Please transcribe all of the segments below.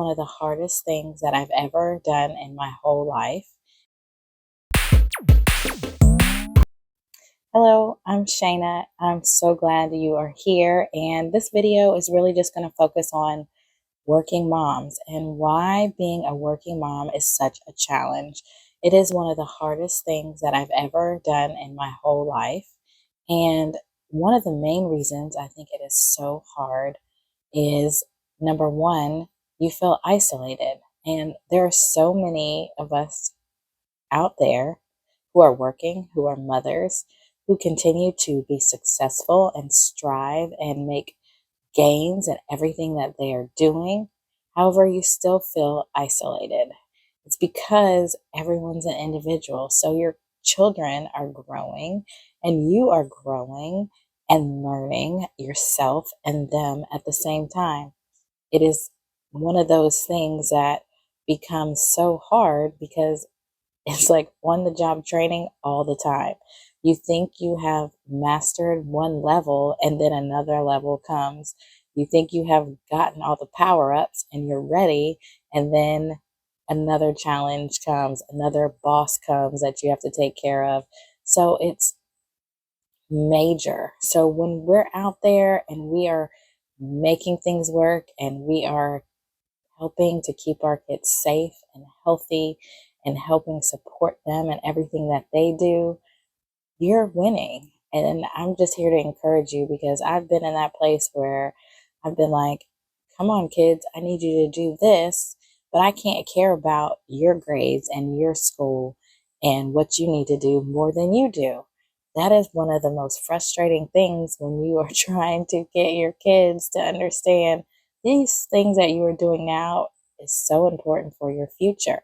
one of the hardest things that I've ever done in my whole life. Hello, I'm Shayna. I'm so glad that you are here. And this video is really just going to focus on working moms and why being a working mom is such a challenge. It is one of the hardest things that I've ever done in my whole life. And one of the main reasons I think it is so hard is number one, you feel isolated. And there are so many of us out there who are working, who are mothers, who continue to be successful and strive and make gains in everything that they are doing. However, you still feel isolated. It's because everyone's an individual. So your children are growing and you are growing and learning yourself and them at the same time. It is one of those things that becomes so hard because it's like on the job training all the time. You think you have mastered one level and then another level comes. You think you have gotten all the power ups and you're ready, and then another challenge comes, another boss comes that you have to take care of. So it's major. So when we're out there and we are making things work and we are helping to keep our kids safe and healthy and helping support them and everything that they do, you're winning. And I'm just here to encourage you because I've been in that place where I've been like, come on, kids, I need you to do this, but I can't care about your grades and your school and what you need to do more than you do. That is one of the most frustrating things when you are trying to get your kids to understand these things that you are doing now is so important for your future.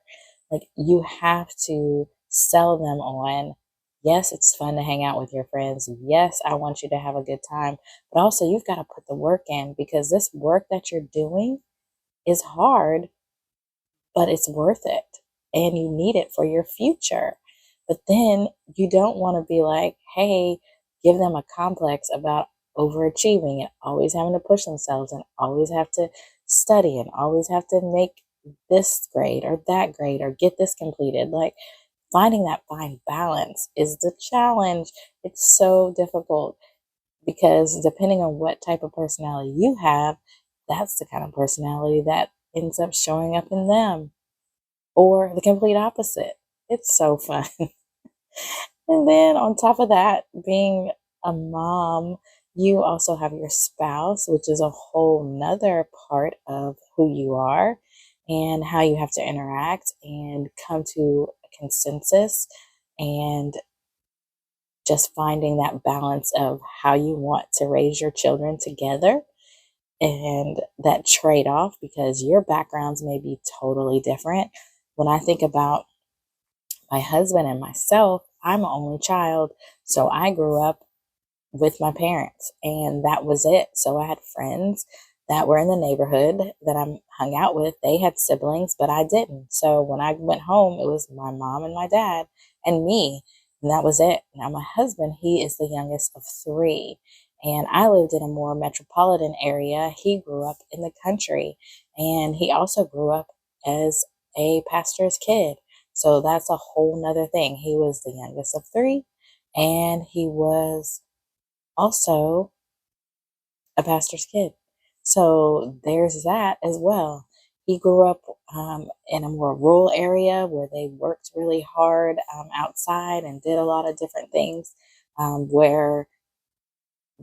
Like, you have to sell them on, yes, it's fun to hang out with your friends. Yes, I want you to have a good time. But also, you've got to put the work in because this work that you're doing is hard, but it's worth it. And you need it for your future. But then you don't want to be like, hey, give them a complex about overachieving and always having to push themselves and always have to study and always have to make this grade or that grade or get this completed. Like, finding that fine balance is the challenge. It's so difficult because depending on what type of personality you have, that's the kind of personality that ends up showing up in them, or the complete opposite. It's so fun. And then on top of that, being a mom, you also have your spouse, which is a whole nother part of who you are and how you have to interact and come to a consensus and just finding that balance of how you want to raise your children together and that trade off because your backgrounds may be totally different. When I think about my husband and myself, I'm an only child. So I grew up with my parents and that was it. So I had friends that were in the neighborhood that I hung out with. They had siblings, but I didn't. So when I went home, it was my mom and my dad and me. And that was it. Now my husband, he is the youngest of three. And I lived in a more metropolitan area. He grew up in the country and he also grew up as a pastor's kid. So that's a whole nother thing. He was the youngest of three and he was also a pastor's kid. So there's that as well. He grew up in a more rural area where they worked really hard outside and did a lot of different things where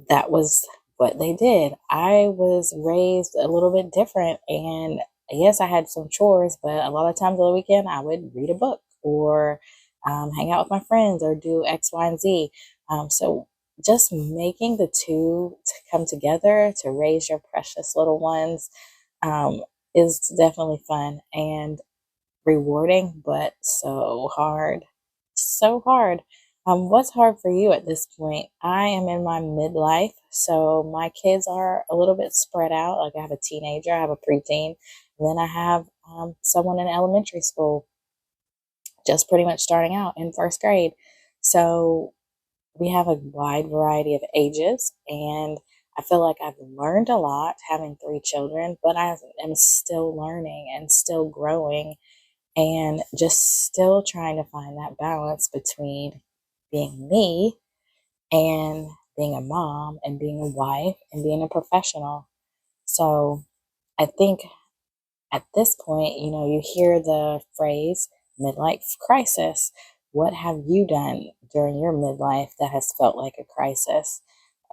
that was what they did. I was raised a little bit different. And yes, I had some chores, but a lot of times on the weekend, I would read a book or hang out with my friends or do X, Y, and Z. So just making the two to come together to raise your precious little ones um, is definitely fun and rewarding, but so hard. So hard. What's hard for you at this point? I am in my midlife, so my kids are a little bit spread out. Like, I have a teenager, I have a preteen, and then I have someone in elementary school just pretty much starting out in first grade. So we have a wide variety of ages, and I feel like I've learned a lot having three children, but I am still learning and still growing and just still trying to find that balance between being me and being a mom and being a wife and being a professional. So I think at this point, you hear the phrase midlife crisis. What have you done during your midlife that has felt like a crisis?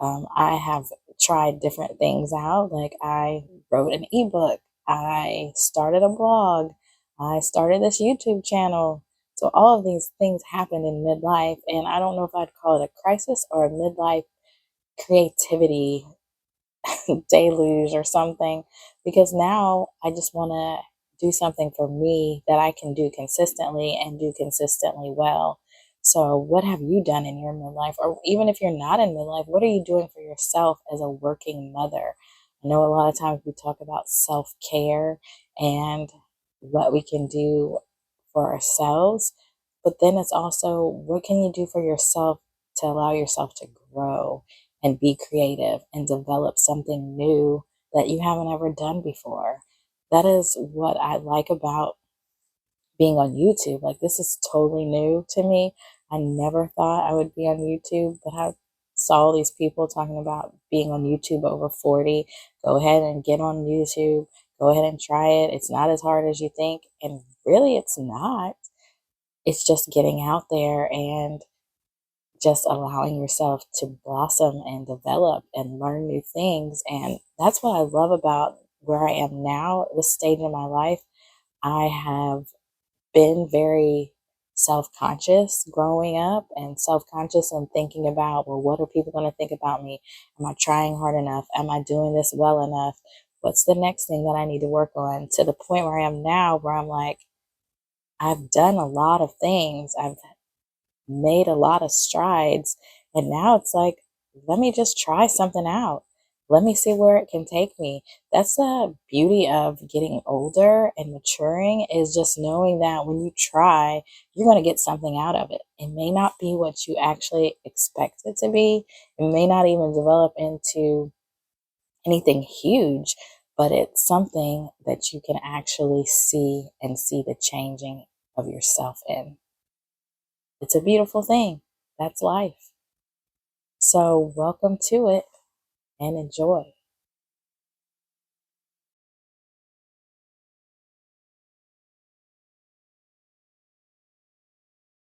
I have tried different things out. Like I wrote an ebook, I started a blog, I started this YouTube channel. So all of these things happened in midlife, and I don't know if I'd call it a crisis or a midlife creativity deluge or something, because now I just want to do something for me that I can do consistently and do consistently well. So, what have you done in your midlife? Or even if you're not in midlife, what are you doing for yourself as a working mother? I know a lot of times we talk about self care and what we can do for ourselves, but then it's also what can you do for yourself to allow yourself to grow and be creative and develop something new that you haven't ever done before. That is what I like about being on YouTube. Like, this is totally new to me. I never thought I would be on YouTube, but I saw all these people talking about being on YouTube over 40. Go ahead and get on YouTube. Go ahead and try it. It's not as hard as you think. And really, it's not. It's just getting out there and just allowing yourself to blossom and develop and learn new things. And that's what I love about where I am now, this stage in my life. I have been very self conscious growing up and self conscious and thinking about, well, what are people going to think about me? Am I trying hard enough? Am I doing this well enough? What's the next thing that I need to work on? To the point where I am now, where I'm like, I've done a lot of things. I've made a lot of strides. And now it's like, let me just try something out. Let me see where it can take me. That's the beauty of getting older and maturing, is just knowing that when you try, you're going to get something out of it. It may not be what you actually expect it to be. It may not even develop into anything huge, but it's something that you can actually see and see the changing of yourself in. It's a beautiful thing. That's life. So, welcome to it and enjoy.